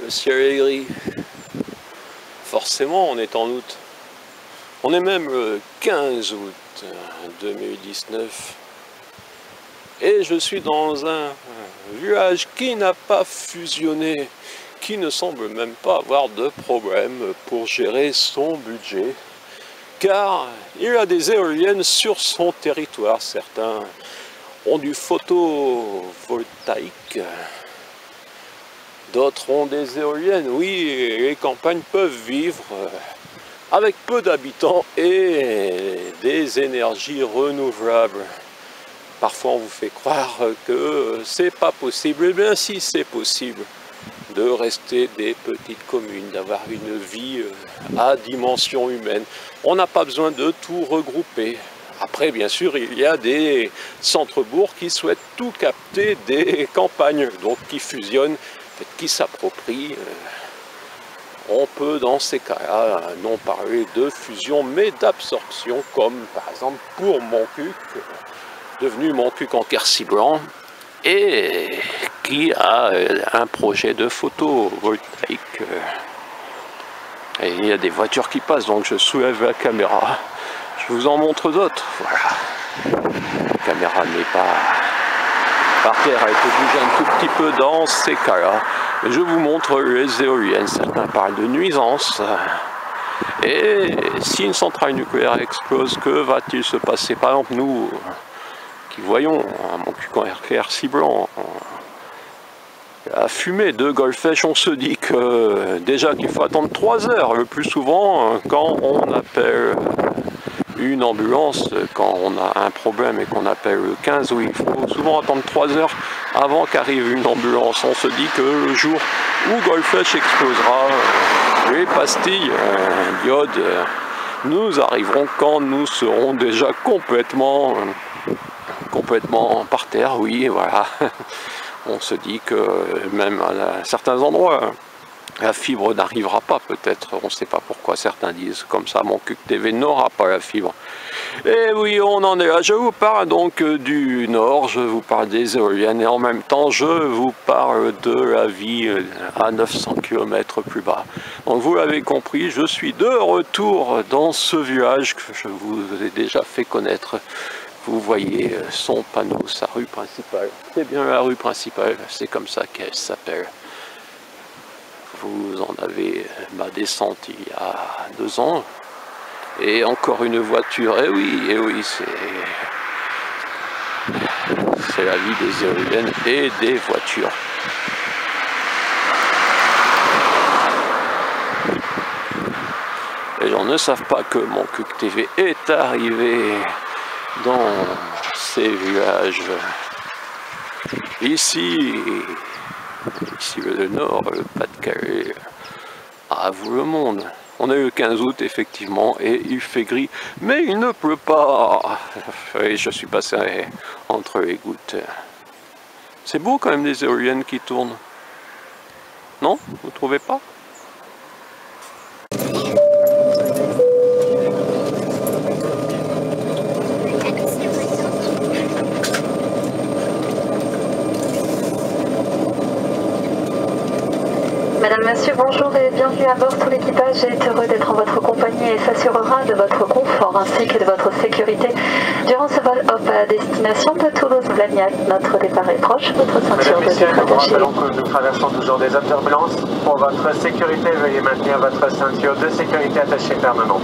Le ciel est gris. Forcément, on est en août. On est même le 15 août 2019. Et je suis dans un village qui n'a pas fusionné, qui ne semble même pas avoir de problème pour gérer son budget, car il a des éoliennes sur son territoire. Certains ont du photovoltaïque, d'autres ont des éoliennes. Oui, les campagnes peuvent vivre avec peu d'habitants et des énergies renouvelables. Parfois on vous fait croire que c'est pas possible. Eh bien si, c'est possible de rester des petites communes, d'avoir une vie à dimension humaine. On n'a pas besoin de tout regrouper. Après, bien sûr, il y a des centres-bourgs qui souhaitent tout capter des campagnes, donc qui fusionnent, qui s'approprient. On peut, dans ces cas-là, non parler de fusion, mais d'absorption, comme par exemple pour Montcuq, devenu Montcuq en Quercy blanc, et qui a un projet de photovoltaïque. Et il y a des voitures qui passent, donc je soulève la caméra. Je vous en montre d'autres. Voilà. La caméra n'est pas par terre, elle peut bouger un tout petit peu dans ces cas-là. Je vous montre les éoliennes. Certains parlent de nuisances. Et si une centrale nucléaire explose, que va-t-il se passer? Par exemple, nous qui voyons à Montcuq en Quercy blanc, la fumée de Golfech, on se dit que déjà qu'il faut attendre 3 heures le plus souvent quand on appelle une ambulance, quand on a un problème et qu'on appelle le 15, oui, il faut souvent attendre 3 heures avant qu'arrive une ambulance. On se dit que le jour où Golfech explosera, les pastilles d'iode nous arriveront quand nous serons déjà complètement par terre, oui, voilà. On se dit que même à certains endroits, la fibre n'arrivera pas peut-être, on ne sait pas pourquoi certains disent comme ça, Montcuq TV n'aura pas la fibre. Et oui, on en est là, je vous parle donc du Nord, je vous parle des éoliennes et en même temps je vous parle de la vie à 900 km plus bas. Donc vous l'avez compris, je suis de retour dans ce village que je vous ai déjà fait connaître. Vous voyez son panneau, sa rue principale. C'est bien la rue principale, c'est comme ça qu'elle s'appelle. Vous en avez ma descente il y a 2 ans. Et encore une voiture, et oui, c'est la vie des éoliennes et des voitures. Les gens ne savent pas que Montcuq TV est arrivé dans ces villages. Ici le Nord, le Pas-de-Calais, à vous le monde. On est le 15 août effectivement et il fait gris, mais il ne pleut pas. Et je suis passé entre les gouttes. C'est beau quand même des éoliennes qui tournent. Non? Vous trouvez pas? Madame, Monsieur, bonjour et bienvenue à bord. Tout l'équipage est heureux d'être en votre compagnie et s'assurera de votre confort ainsi que de votre sécurité durant ce vol hop à destination de Toulouse-Blagnac. Notre départ est proche, votre ceinture de sécurité attachée. Nous traversons toujours des zones turbulences. Pour votre sécurité, veuillez maintenir votre ceinture de sécurité attachée fermement.